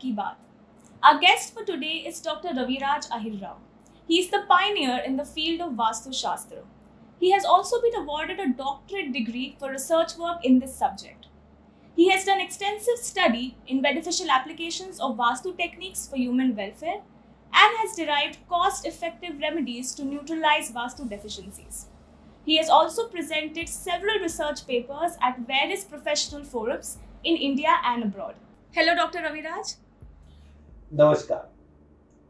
की बात. Our guest for today is Dr. Raviraj Ahir Rao. He is the pioneer in the field of Vastu Shastra. He has also been awarded a doctorate degree for research work in this subject. He has done extensive study in beneficial applications of Vastu techniques for human welfare and has derived cost-effective remedies to neutralize Vastu deficiencies. He has also presented several research papers at various professional forums in India and abroad. Hello, Dr. Raviraj. नमस्कार।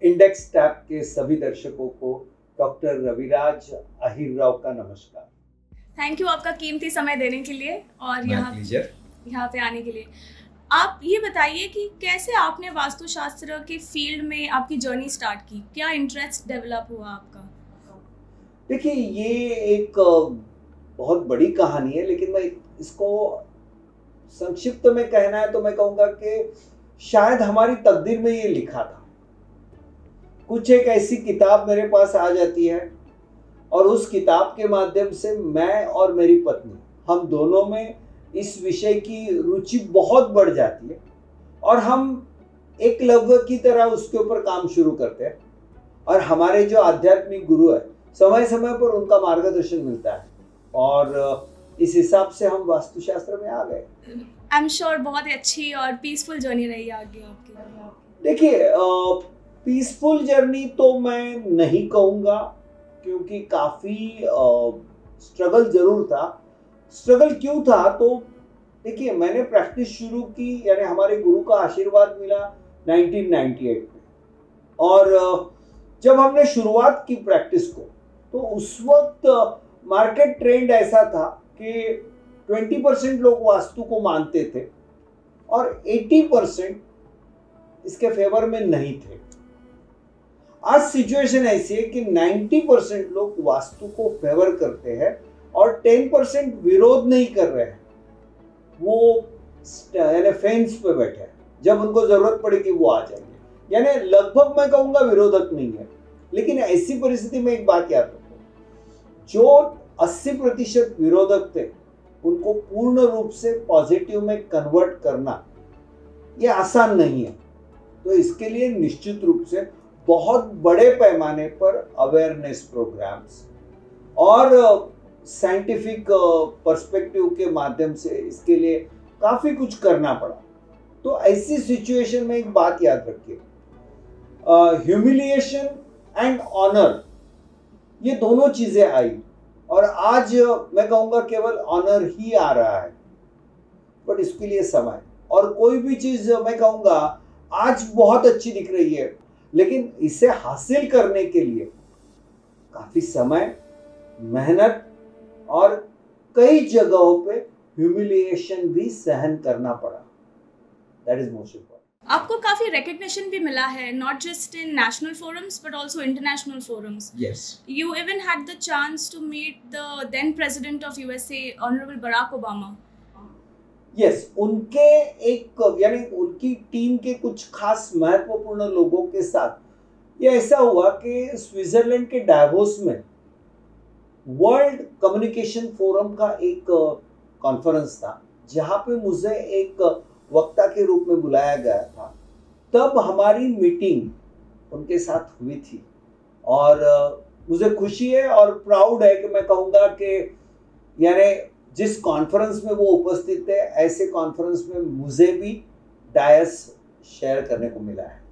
Index tab के सभी दर्शकों को doctor Raviraj Ahir Rao का नमस्कार। Thank you आपका कीमती समय देने के लिए और यहाँ पे आने के लिए। आप ये बताइए कि कैसे आपने वास्तुशास्त्र के फील्ड में आपकी जर्नी स्टार्ट की, क्या इंटरेस्ट डेवलप हुआ आपका? देखिए, ये एक बहुत बड़ी कहानी है, लेकिन मैं इसको संक्षिप्त में कहना है तो मैं कहूँगा कि शायद हमारी तकदीर में ये लिखा था। कुछ एक ऐसी किताब मेरे पास आ जाती है और उस किताब के माध्यम से मैं और मेरी पत्नी, हम दोनों में इस विषय की रुचि बहुत बढ़ जाती है और हम एकलव्य की तरह उसके ऊपर काम शुरू करते हैं। और हमारे जो आध्यात्मिक गुरु है, समय समय पर उनका मार्गदर्शन मिलता है और इस हिसाब से हम वास्तुशास्त्र में आ गए। आई एम श्योर बहुत ही अच्छी और पीसफुल जर्नी रही आगे आपकी। देखिए, पीसफुल जर्नी तो मैं नहीं कहूँगा, क्योंकि काफ़ी स्ट्रगल जरूर था। स्ट्रगल क्यों था? तो देखिए, मैंने प्रैक्टिस शुरू की, यानी हमारे गुरु का आशीर्वाद मिला 1998 में। और जब हमने शुरुआत की प्रैक्टिस को, तो उस वक्त मार्केट ट्रेंड ऐसा था कि 20% लोग वास्तु को मानते थे और 80% इसके फेवर में नहीं थे। आज सिचुएशन ऐसी है कि 90% लोग वास्तु को फेवर करते हैं और 10% विरोध नहीं कर रहे हैं। वो यानी फेंस पे बैठे हैं, जब उनको जरूरत पड़ेगी वो आ जाएंगे। यानी लगभग मैं कहूँगा विरोधक नहीं है। लेकिन ऐसी परिस्थिति में एक बात याद रखो, जो 80% विरोधक थे उनको पूर्ण रूप से पॉजिटिव में कन्वर्ट करना ये आसान नहीं है। तो इसके लिए निश्चित रूप से बहुत बड़े पैमाने पर अवेयरनेस प्रोग्राम्स और साइंटिफिक पर्सपेक्टिव के माध्यम से इसके लिए काफ़ी कुछ करना पड़ा। तो ऐसी सिचुएशन में एक बात याद रखिए, ह्यूमिलिएशन एंड ऑनर, ये दोनों चीज़ें आई और आज मैं कहूँगा केवल ऑनर ही आ रहा है, बट इसके लिए समय और कोई भी चीज़ मैं कहूँगा आज बहुत अच्छी दिख रही है, लेकिन इसे हासिल करने के लिए काफ़ी समय, मेहनत और कई जगहों पे ह्यूमिलिएशन भी सहन करना पड़ा। That is most important. आपको काफी रिकग्निशन भी मिला है, not just in national forums but also international forums. Yes, you even had the chance to meet the then president of USA honourable Barack Obama. Yes, उनके एक यानी उनकी team के कुछ खास महत्वपूर्ण लोगों के साथ ये ऐसा हुआ कि स्विट्जरलैंड के डावोस में वर्ल्ड कम्युनिकेशन फोरम का एक कॉन्फ्रेंस था, जहाँ पे मुझे एक वक्ता के रूप में बुलाया गया था। तब हमारी मीटिंग उनके साथ हुई थी और मुझे खुशी है और प्राउड है कि मैं कहूँगा कि यानी जिस कॉन्फ्रेंस में वो उपस्थित थे, ऐसे कॉन्फ्रेंस में मुझे भी डायस शेयर करने को मिला है।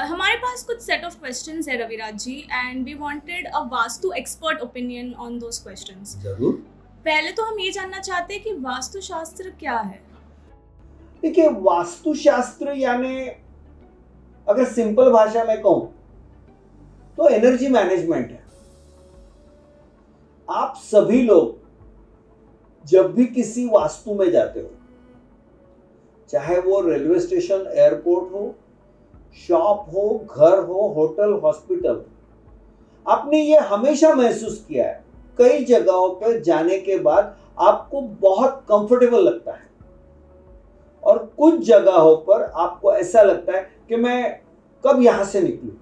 हमारे पास कुछ सेट ऑफ क्वेश्चंस है Raviraj ji, and we wanted a vastu expert opinion on those questions. जरूर। पहले तो हम ये जानना चाहते हैं कि वास्तुशास्त्र क्या है? देखिए, वास्तुशास्त्र यानी अगर सिंपल भाषा में कहूं तो एनर्जी मैनेजमेंट है। आप सभी लोग जब भी किसी वास्तु में जाते हो, चाहे वो रेलवे स्टेशन, एयरपोर्ट हो, शॉप हो, घर हो, होटल, हॉस्पिटल, आपने ये हमेशा महसूस किया है, कई जगहों पर जाने के बाद आपको बहुत कंफर्टेबल लगता है और कुछ जगहों पर आपको ऐसा लगता है कि मैं कब यहां से निकलूं,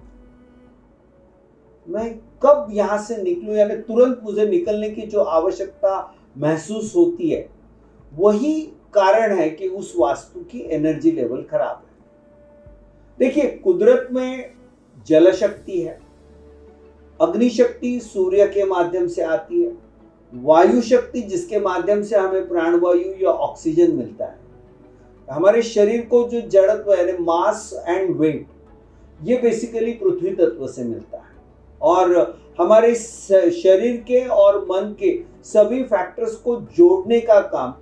यानी तुरंत मुझे निकलने की जो आवश्यकता महसूस होती है, वही कारण है कि उस वास्तु की एनर्जी लेवल खराब है। देखिए, कुदरत में जल शक्ति है, अग्नि शक्ति सूर्य के माध्यम से आती है, वायु शक्ति जिसके माध्यम से हमें प्राणवायु या ऑक्सीजन मिलता है। हमारे शरीर को जो जड़त्व यानी मास एंड वेट, ये बेसिकली पृथ्वी तत्व से मिलता है। और हमारे शरीर के और मन के सभी फैक्टर्स को जोड़ने का काम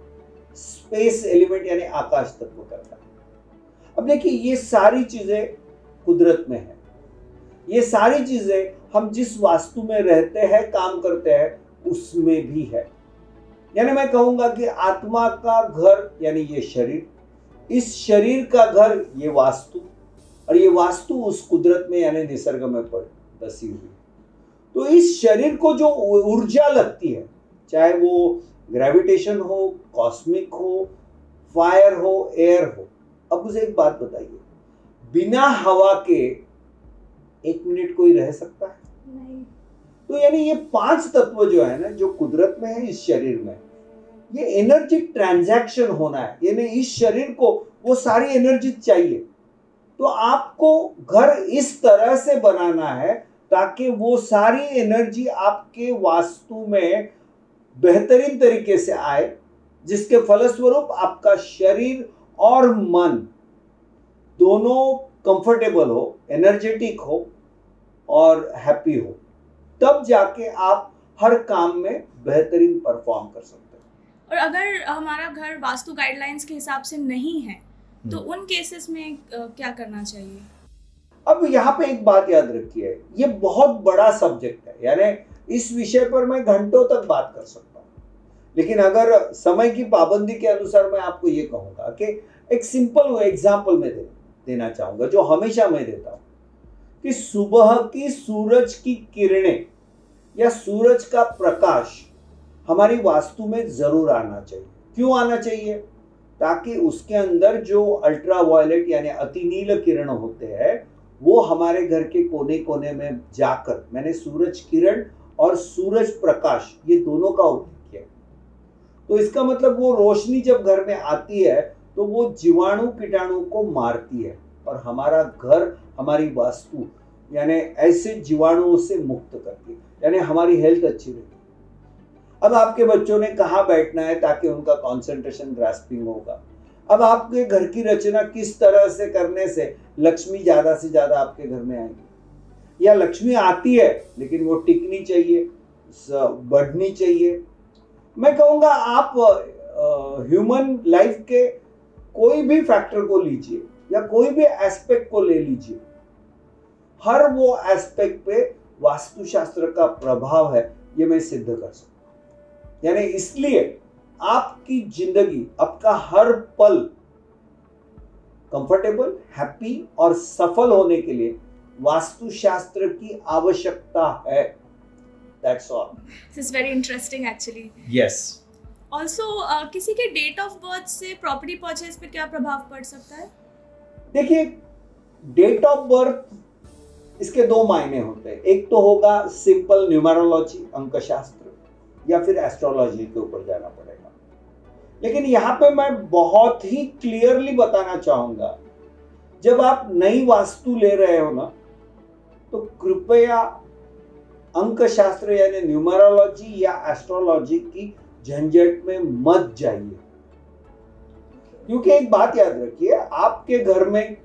स्पेस एलिमेंट यानी आकाश तत्व करता है। अब देखिए, ये सारी चीजें कुदरत में है। ये सारी चीजें हम जिस वास्तु में रहते हैं, काम करते हैं, उसमें भी है। यानी मैं कहूंगा कि आत्मा का घर यानी ये शरीर, इस शरीर का घर ये वास्तु, और ये वास्तु उस कुदरत में यानी निसर्ग में बसी हुई। तो इस शरीर को जो ऊर्जा लगती है, चाहे वो ग्रेविटेशन हो, कॉस्मिक हो, फायर हो, एयर हो। अब मुझे एक बात बताइए, बिना हवा के 1 मिनट कोई रह सकता है? नहीं। तो यानी ये 5 तत्व जो है ना, जो कुदरत में है, इस शरीर में, ये एनर्जी ट्रांजैक्शन होना है। यानी इस शरीर को वो सारी एनर्जी चाहिए। तो आपको घर इस तरह से बनाना है ताकि वो सारी एनर्जी आपके वास्तु में बेहतरीन तरीके से आए, जिसके फलस्वरूप आपका शरीर और मन दोनों कंफर्टेबल हो, एनर्जेटिक हो और हैप्पी हो। तब जाके आप हर काम में बेहतरीन परफॉर्म कर सकते हैं। और अगर हमारा घर वास्तु गाइडलाइंस के हिसाब से नहीं है तो उन केसेस में क्या करना चाहिए? अब यहाँ पे एक बात याद रखिए, ये बहुत बड़ा सब्जेक्ट है। यानी इस विषय पर मैं घंटों तक बात कर सकता हूँ, लेकिन अगर समय की पाबंदी के अनुसार मैं आपको ये कहूँगा कि एक सिंपल एग्जाम्पल में देना चाहूँगा, जो हमेशा मैं देता हूँ, कि सुबह की सूरज की किरणें या सूरज का प्रकाश हमारी वास्तु में जरूर आना चाहिए। क्यों आना चाहिए? ताकि उसके अंदर जो अल्ट्रा वायलेट यानी अतिनील किरण होते हैं, वो हमारे घर के कोने कोने में जाकर, मैंने सूरज किरण और सूरज प्रकाश ये दोनों का उल्लेख किया। तो इसका मतलब वो रोशनी जब घर में आती है तो वो जीवाणु कीटाणु को मारती है और हमारा घर, हमारी वास्तु यानी ऐसे जीवाणुओं से मुक्त करती है, यानी हमारी हेल्थ अच्छी रहती है। अब आपके बच्चों ने कहाँ बैठना है ताकि उनका कंसंट्रेशन ग्रास्पिंग होगा। अब आपके घर की रचना किस तरह से करने से लक्ष्मी ज्यादा से ज्यादा आपके घर में आएगी, या लक्ष्मी आती है लेकिन वो टिकनी चाहिए, बढ़नी चाहिए। मैं कहूँगा आप ह्यूमन लाइफ के कोई भी फैक्टर को लीजिए या कोई भी एस्पेक्ट को ले लीजिए, हर वो एस्पेक्ट पे वास्तुशास्त्र का प्रभाव है, ये मैं सिद्ध कर सकता हूँ। यानी इसलिए आपकी जिंदगी, आपका हर पल कंफर्टेबल, हैप्पी और सफल होने के लिए वास्तुशास्त्र की आवश्यकता है। That's all. This is very interesting actually. Yes. Also, किसी के डेट ऑफ बर्थ से प्रॉपर्टी परचेज पे क्या प्रभाव पड़ सकता है? देखिए, डेट ऑफ बर्थ इसके 2 मायने होते हैं। एक तो होगा सिंपल न्यूमरोलॉजी, अंकशास्त्र, या फिर एस्ट्रोलॉजी के ऊपर जाना पड़ेगा। लेकिन यहाँ पे मैं बहुत ही क्लियरली बताना चाहूंगा, जब आप नई वास्तु ले रहे हो ना, तो कृपया अंकशास्त्र यानी न्यूमरोलॉजी या एस्ट्रोलॉजी की झंझट में मत जाइए। क्योंकि एक बात याद रखिए, आपके घर में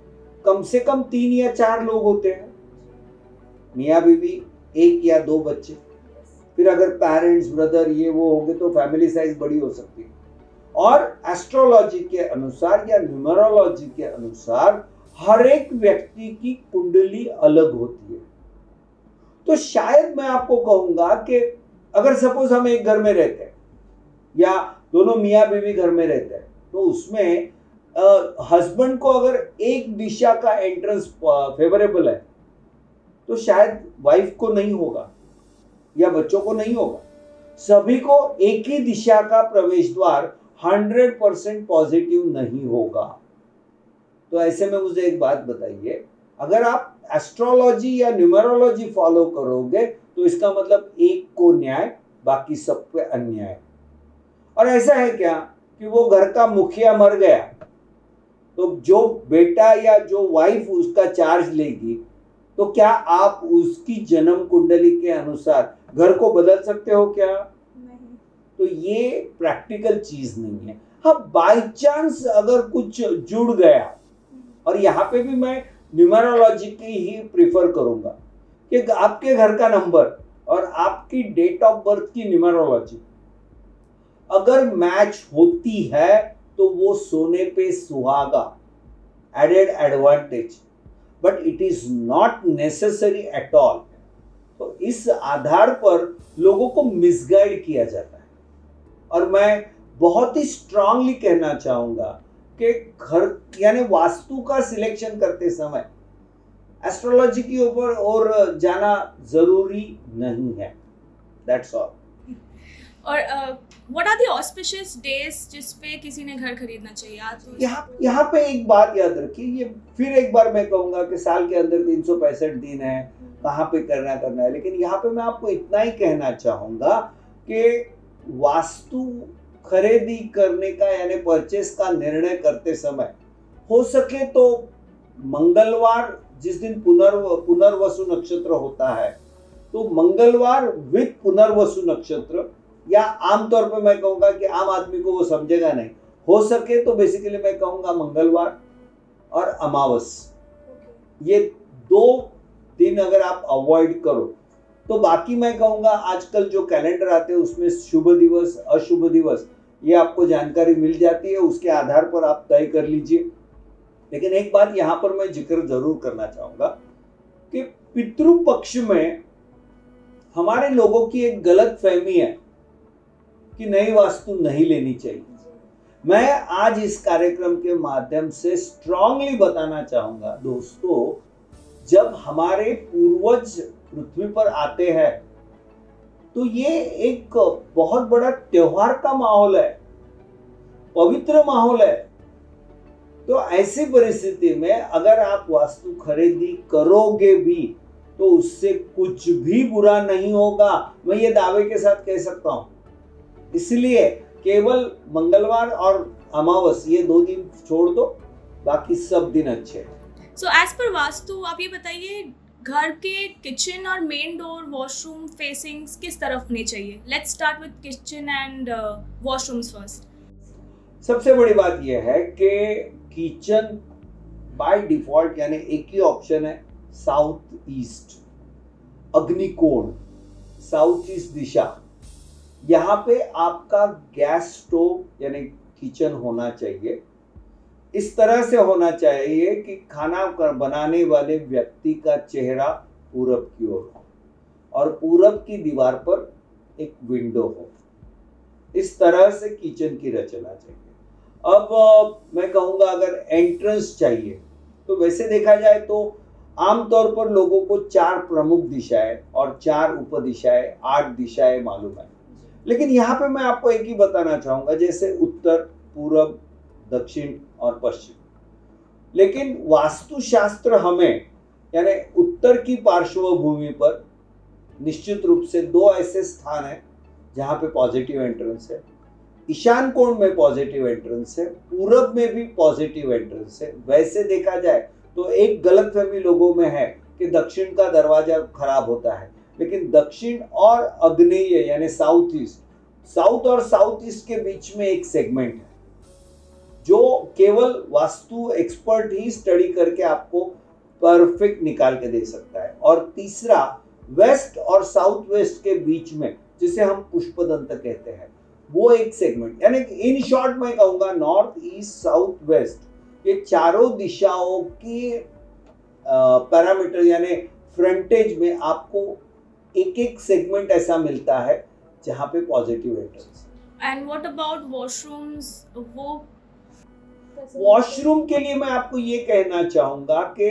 कम से कम 3 या 4 लोग होते हैं, मियाँ बीवी, 1 या 2 बच्चे, फिर अगर पेरेंट्स, ब्रदर, ये वो होंगे तो फैमिली साइज बड़ी हो सकती है। और एस्ट्रोलॉजी के अनुसार या न्यूमरोलॉजी के अनुसार हर एक व्यक्ति की कुंडली अलग होती है। तो शायद मैं आपको कहूंगा कि अगर सपोज हम एक घर में रहते हैं या दोनों मियाँ बीवी घर में रहते हैं, तो उसमें हस्बैंड को अगर एक दिशा का एंट्रेंस फेवरेबल है तो शायद वाइफ को नहीं होगा या बच्चों को नहीं होगा। सभी को एक ही दिशा का प्रवेश द्वार 100% पॉजिटिव नहीं होगा। तो ऐसे में मुझे एक बात बताइए, अगर आप एस्ट्रोलॉजी या न्यूमरोलॉजी फॉलो करोगे तो इसका मतलब एक को न्याय, बाकी सब पे अन्याय। और ऐसा है क्या कि वो घर का मुखिया मर गया तो जो बेटा या जो वाइफ उसका चार्ज लेगी, तो क्या आप उसकी जन्म कुंडली के अनुसार घर को बदल सकते हो क्या? नहीं। तो ये प्रैक्टिकल चीज नहीं है। हाँ, बाय चांस अगर कुछ जुड़ गया, और यहाँ पे भी मैं न्यूमरोलॉजी की ही प्रिफर करूंगा कि आपके घर का नंबर और आपकी डेट ऑफ बर्थ की न्यूमरोलॉजी अगर मैच होती है तो वो सोने पे सुहागा, added advantage, but it is not necessary at all. तो इस आधार पर लोगों को मिसगाइड किया जाता है। और मैं बहुत ही स्ट्रांगली कहना चाहूंगा कि घर यानी वास्तु का सिलेक्शन करते समय एस्ट्रोलॉजी के ऊपर और जाना जरूरी नहीं है। That's all. और what are the auspicious days जिस पे किसी ने घर खरीदना चाहिए? यहाँ पे एक बात याद रखिए, ये फिर एक बार मैं कहूंगा कि साल के अंदर 365 दिन है, कहाँ पे करना है, लेकिन यहाँ पे मैं आपको इतना ही कहना चाहूंगा कि वास्तु खरीदी करने का यानी परचेस का निर्णय करते समय हो सके तो मंगलवार, जिस दिन पुनर्वसु नक्षत्र होता है, तो मंगलवार विद पुनर्वसु नक्षत्र, या आमतौर पे मैं कहूंगा कि आम आदमी को वो समझेगा नहीं, हो सके तो बेसिकली मैं कहूंगा मंगलवार और अमावस, ये 2 दिन अगर आप अवॉइड करो तो बाकी मैं कहूंगा आजकल जो कैलेंडर आते हैं उसमें शुभ दिवस अशुभ दिवस ये आपको जानकारी मिल जाती है, उसके आधार पर आप तय कर लीजिए। लेकिन एक बात यहाँ पर मैं जिक्र जरूर करना चाहूंगा कि पितृ पक्ष में हमारे लोगों की एक गलत फहमी है कि नई वास्तु नहीं लेनी चाहिए। मैं आज इस कार्यक्रम के माध्यम से स्ट्रांगली बताना चाहूंगा दोस्तों, जब हमारे पूर्वज पृथ्वी पर आते हैं तो ये एक बहुत बड़ा त्योहार का माहौल है, पवित्र माहौल है। तो ऐसी परिस्थिति में अगर आप वास्तु खरीदी करोगे भी तो उससे कुछ भी बुरा नहीं होगा, मैं ये दावे के साथ कह सकता हूं। इसलिए केवल मंगलवार और अमावस ये 2 दिन छोड़ दो, बाकी सब दिन अच्छे हैं। सो एज पर वास्तु आप ये बताइए, घर के किचन और मेन डोर वॉशरूम फेसिंग्स किस तरफ होने चाहिए? Let's start with kitchen and washrooms first. सबसे बड़ी बात यह है कि किचन बाय डिफॉल्ट यानी एक ही ऑप्शन है, साउथ ईस्ट, अग्निकोण, साउथ ईस्ट दिशा। यहाँ पे आपका गैस स्टोव यानी किचन होना चाहिए। इस तरह से होना चाहिए कि खाना बनाने वाले व्यक्ति का चेहरा पूरब की ओर हो और पूरब की दीवार पर एक विंडो हो। इस तरह से किचन की रचना चाहिए। अब मैं कहूँगा अगर एंट्रेंस चाहिए तो वैसे देखा जाए तो आमतौर पर लोगों को 4 प्रमुख दिशाएं और 4 उपदिशाएं, 8 दिशाएं मालूम है। लेकिन यहाँ पे मैं आपको एक ही बताना चाहूंगा, जैसे उत्तर, पूरब, दक्षिण और पश्चिम। लेकिन वास्तुशास्त्र हमें यानी उत्तर की पार्श्वभूमि पर निश्चित रूप से 2 ऐसे स्थान हैं जहां पे पॉजिटिव एंट्रेंस है। ईशान कोण में पॉजिटिव एंट्रेंस है, पूरब में भी पॉजिटिव एंट्रेंस है। वैसे देखा जाए तो एक गलतफहमी लोगों में है कि दक्षिण का दरवाजा खराब होता है, लेकिन दक्षिण और आग्नेय यानी साउथ ईस्ट, साउथ और साउथ ईस्ट के बीच में एक सेगमेंट है जो केवल वास्तु एक्सपर्ट ही स्टडी करके आपको परफेक्ट निकाल के दे सकता है। और तीसरा, वेस्ट और साउथ वेस्ट के बीच में जिसे हम पुष्पदंत कहते हैं, वो एक सेगमेंट, यानी इन शॉर्ट मैं कहूंगा नॉर्थ ईस्ट साउथ वेस्ट ये चारों दिशाओं की पैरामीटर यानी फ्रंटेज में आपको एक एक सेगमेंट ऐसा मिलता है जहां पे positive entrance. And what about washrooms? वो वॉशरूम के लिए मैं आपको ये कहना चाहूंगा कि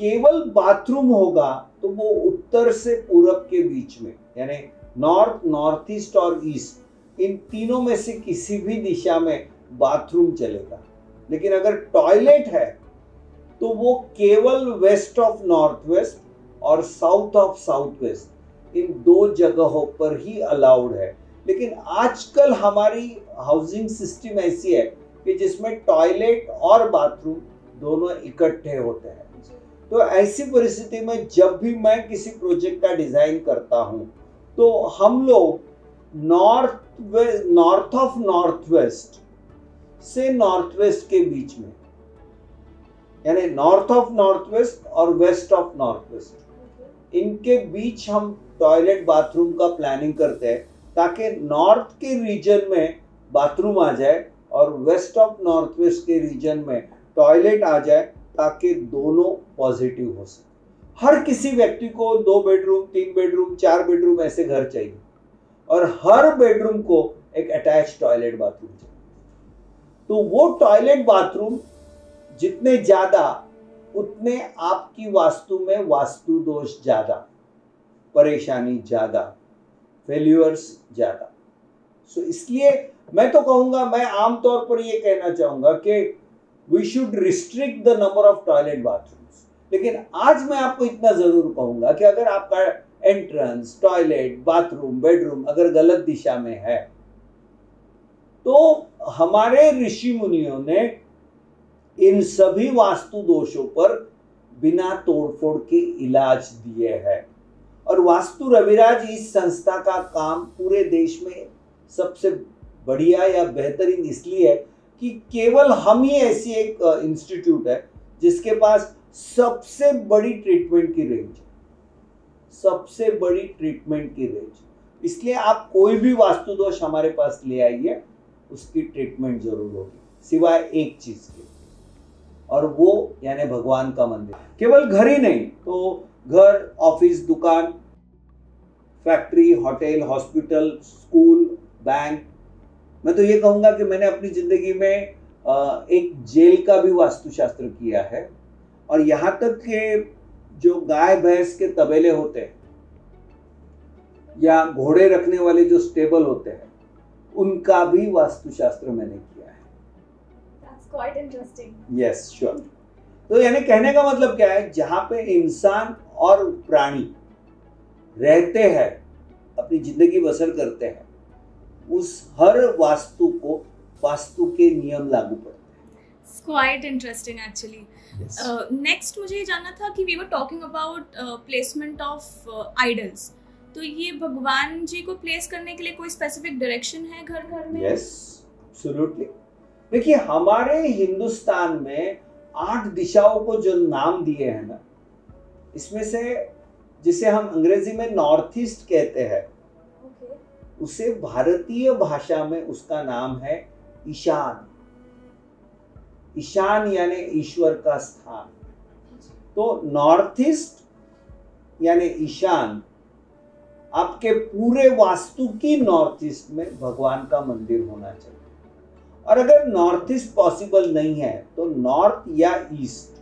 केवल बाथरूम होगा तो वो उत्तर से पूरब के बीच में यानी नॉर्थ, नॉर्थ ईस्ट और ईस्ट, इन तीनों में से किसी भी दिशा में बाथरूम चलेगा। लेकिन अगर टॉयलेट है तो वो केवल वेस्ट ऑफ नॉर्थ वेस्ट और साउथ ऑफ साउथ वेस्ट, इन 2 जगहों पर ही अलाउड है। लेकिन आजकल हमारी हाउसिंग सिस्टम ऐसी है कि जिसमें टॉयलेट और बाथरूम दोनों इकट्ठे होते हैं। तो ऐसी परिस्थिति में जब भी मैं किसी प्रोजेक्ट का डिजाइन करता हूं तो हम लोग नॉर्थ ऑफ नॉर्थ वेस्ट से नॉर्थ वेस्ट के बीच में, यानी नॉर्थ ऑफ नॉर्थ वेस्ट और वेस्ट ऑफ नॉर्थ वेस्ट, इनके बीच हम टॉयलेट बाथरूम का प्लानिंग करते हैं ताकि नॉर्थ के रीजन में बाथरूम आ जाए और वेस्ट ऑफ नॉर्थ वेस्ट के रीजन में टॉयलेट आ जाए, ताकि दोनों पॉजिटिव हो सके। हर किसी व्यक्ति को 2 बेडरूम, 3 बेडरूम, 4 बेडरूम ऐसे घर चाहिए और हर बेडरूम को एक अटैच टॉयलेट बाथरूम चाहिए। तो वो टॉयलेट बाथरूम जितने ज्यादा उतने आपकी वास्तु में वास्तु दोष ज्यादा, परेशानी ज्यादा, फेल्यूअर्स ज्यादा। सो इसलिए मैं तो कहूंगा, मैं आमतौर पर ये कहना चाहूंगा कि we should restrict the number of toilet bathrooms. लेकिन आज मैं आपको इतना जरूर कहूंगा कि अगर आपका एंट्रेंस, टॉयलेट, बाथरूम, बेडरूम अगर गलत दिशा में है तो हमारे ऋषि मुनियों ने इन सभी वास्तु दोषों पर बिना तोड़फोड़ के इलाज दिए हैं। और वास्तु रविराज इस संस्था का काम पूरे देश में सबसे बढ़िया या बेहतरीन इसलिए है कि केवल हम ही ऐसी एक इंस्टीट्यूट है जिसके पास सबसे बड़ी ट्रीटमेंट की रेंज है, सबसे बड़ी ट्रीटमेंट की रेंज। इसलिए आप कोई भी वास्तु दोष हमारे पास ले आइए, उसकी ट्रीटमेंट जरूर होगी, सिवाय एक चीज के, और वो यानी भगवान का मंदिर। केवल घर ही नहीं तो घर, ऑफिस, दुकान, factory, hotel, hospital, school, bank. मैं तो ये कहूंगा कि मैंने अपनी जिंदगी में एक जेल का भी वास्तुशास्त्र किया है, और यहाँ तक कि जो गाय भैंस के तबेले होते हैं या घोड़े रखने वाले जो स्टेबल होते हैं, उनका भी वास्तुशास्त्र मैंने किया है। That's quite interesting. Yes, sure. तो यानी कहने का मतलब क्या है, जहां पे इंसान और प्राणी रहते हैं, अपनी जिंदगी बसर करते हैं, उस हर वास्तु को वास्तु के नियम लागू पड़ते हैं। It's quite interesting actually. Yes. Next मुझे ये जानना था कि we were talking about placement of idols. तो ये भगवान जी को प्लेस करने के लिए कोई स्पेसिफिक डायरेक्शन है घर घर में? Yes, absolutely. देखिए, हमारे हिंदुस्तान में 8 दिशाओं को जो नाम दिए हैं ना, इसमें से जिसे हम अंग्रेजी में नॉर्थ ईस्ट कहते हैं, उसे भारतीय भाषा में उसका नाम है ईशान। ईशान यानी ईश्वर का स्थान। तो नॉर्थ ईस्ट यानी ईशान, आपके पूरे वास्तु की नॉर्थ ईस्ट में भगवान का मंदिर होना चाहिए। और अगर नॉर्थ ईस्ट पॉसिबल नहीं है तो नॉर्थ या ईस्ट,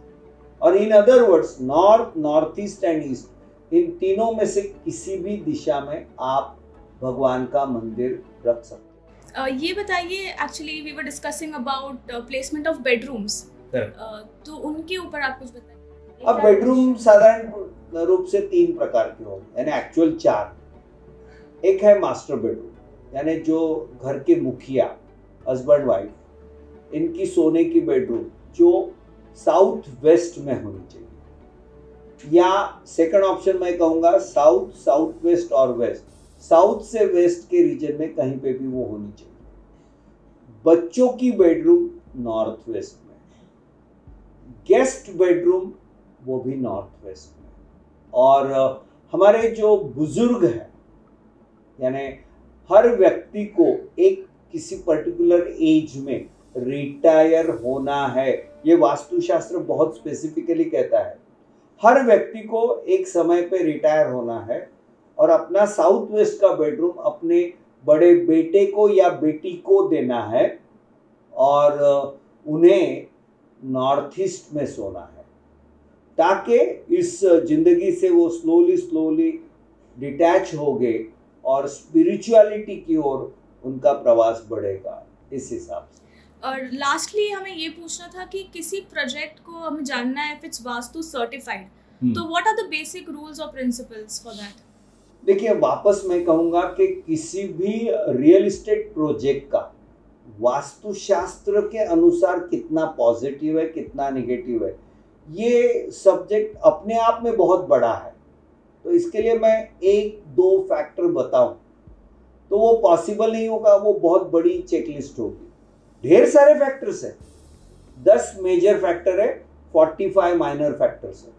और in other words north, north east and east, इन तीनों में से किसी भी दिशा में आप भगवान का मंदिर रख सकते हैं। ये बताइए, actually we were discussing about placement of bedrooms, तो उनके ऊपर आप कुछ बताइए। अब बेडरूम साधारण रूप से 3 प्रकार के होंगे, यानी एक्चुअल 4। एक है मास्टर बेडरूम, यानी जो घर के मुखिया, हस्बैंड वाइफ, इनकी सोने की बेडरूम जो साउथ वेस्ट में होनी चाहिए, या सेकंड ऑप्शन मैं कहूंगा साउथ, साउथ वेस्ट और वेस्ट, साउथ से वेस्ट के रीजन में कहीं पे भी वो होनी चाहिए। बच्चों की बेडरूम नॉर्थ वेस्ट में, गेस्ट बेडरूम वो भी नॉर्थ वेस्ट में, और हमारे जो बुजुर्ग हैं, यानी हर व्यक्ति को एक किसी पर्टिकुलर एज में रिटायर होना है, ये वास्तुशास्त्र बहुत स्पेसिफिकली कहता है। हर व्यक्ति को एक समय पे रिटायर होना है और अपना साउथ वेस्ट का बेडरूम अपने बड़े बेटे को या बेटी को देना है, और उन्हें नॉर्थ ईस्ट में सोना है, ताकि इस जिंदगी से वो स्लोली डिटैच हो गए और स्पिरिचुअलिटी की ओर उनका प्रवास बढ़ेगा, इस हिसाब से। और लास्टली हमें ये पूछना था कि किसी प्रोजेक्ट को हमें जानना है इफ इट्स वास्तु सर्टिफाइड, तो what are the basic rules और प्रिंसिपल्स फॉर दैट? देखिए, वापस मैं कहूंगा कि किसी भी रियल एस्टेट प्रोजेक्ट का वास्तुशास्त्र के अनुसार कितना पॉजिटिव है कितना नेगेटिव है, ये सब्जेक्ट अपने आप में बहुत बड़ा है। तो इसके लिए मैं एक दो फैक्टर बताऊं तो वो पॉसिबल नहीं होगा, वो बहुत बड़ी चेकलिस्ट होगी। ढेर सारे फैक्टर्स है, 10 मेजर फैक्टर है, 45 माइनर फैक्टर्स है।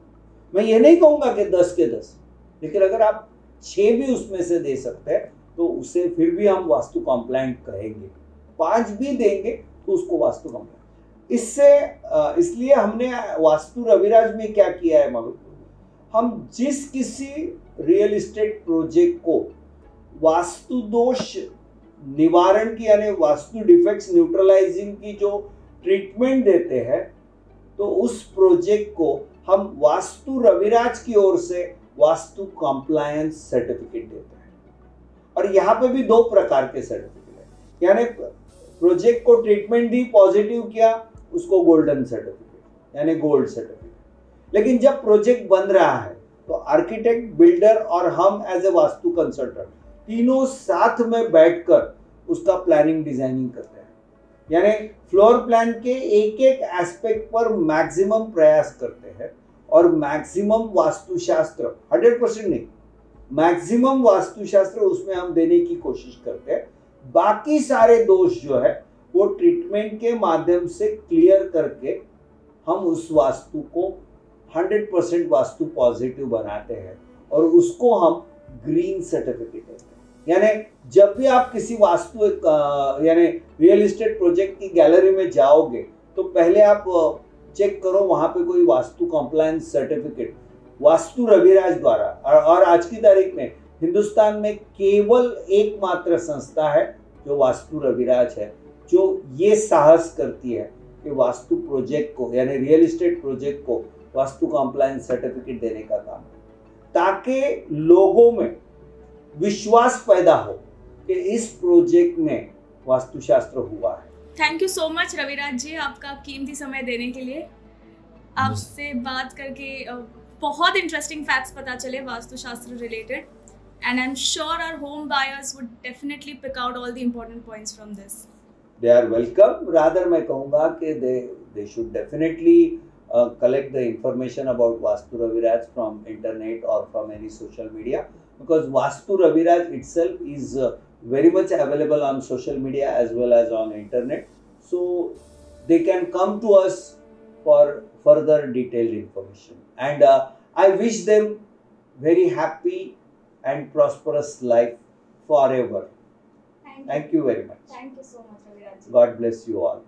मैं ये नहीं कहूंगा कि 10 के 10, लेकिन अगर आप 6 भी उसमें से दे सकते हैं तो उसे फिर भी हम वास्तु कॉम्प्लायंट कहेंगे। 5 भी देंगे तो उसको वास्तु कॉम्प्लायंट। इसलिए हमने वास्तु रविराज में क्या किया है मालूम, हम जिस किसी रियल एस्टेट प्रोजेक्ट को वास्तु दोष निवारण की यानी वास्तु डिफेक्ट्स न्यूट्रलाइजिंग की जो ट्रीटमेंट देते हैं, तो उस प्रोजेक्ट को हम वास्तु रविराज की ओर से वास्तु कॉम्प्लायंस सर्टिफिकेट देते हैं। और यहाँ पे भी 2 प्रकार के सर्टिफिकेट है, यानी प्रोजेक्ट को ट्रीटमेंट दी, पॉजिटिव किया, उसको गोल्डन सर्टिफिकेट यानी गोल्ड सर्टिफिकेट। लेकिन जब प्रोजेक्ट बन रहा है तो आर्किटेक्ट, बिल्डर और हम एज ए वास्तु कंसल्टेंट तीनों साथ में बैठकर उसका प्लानिंग डिजाइनिंग करते हैं, यानी फ्लोर प्लान के एक एक एस्पेक्ट पर मैक्सिमम प्रयास करते हैं और मैक्सिमम वास्तुशास्त्र 100% नहीं, मैक्सिमम वास्तुशास्त्र उसमें हम देने की कोशिश करते हैं। बाकी सारे दोष जो है वो ट्रीटमेंट के माध्यम से क्लियर करके हम उस वास्तु को 100% वास्तु पॉजिटिव बनाते हैं और उसको हम ग्रीन सर्टिफिकेट देते हैं। यानी जब भी आप किसी वास्तु यानी रियल एस्टेट प्रोजेक्ट की गैलरी में जाओगे तो पहले आप चेक करो वहां पे कोई वास्तु कॉम्प्लायंस सर्टिफिकेट वास्तु रविराज द्वारा। और आज की तारीख में हिंदुस्तान में केवल एकमात्र संस्था है जो वास्तु रविराज है, जो ये साहस करती है कि वास्तु प्रोजेक्ट को यानी रियल एस्टेट प्रोजेक्ट को वास्तु कॉम्प्लायंस सर्टिफिकेट देने का काम है, ताकि लोगों में विश्वास पैदा हो कि इस प्रोजेक्ट में वास्तुशास्त्र हुआ है। Thank you so much Raviraj ji, आपका कीमती समय देने के लिए। आपसे बात करके बहुत इंटरेस्टिंग फैक्ट्स पता चले Vastushastra related, and I am sure our home buyers would definitely pick out all the important points from this. They are welcome, rather मैं कहूँगा कि they should definitely collect the information about Vastu Raviraj from internet or from any social media, because Vastu Raviraj itself is very much available on social media as well as on internet, so they can come to us for further detailed information, and I wish them very happy and prosperous life forever. Thank you very much. Thank you so much Raviraj ji. God bless you all.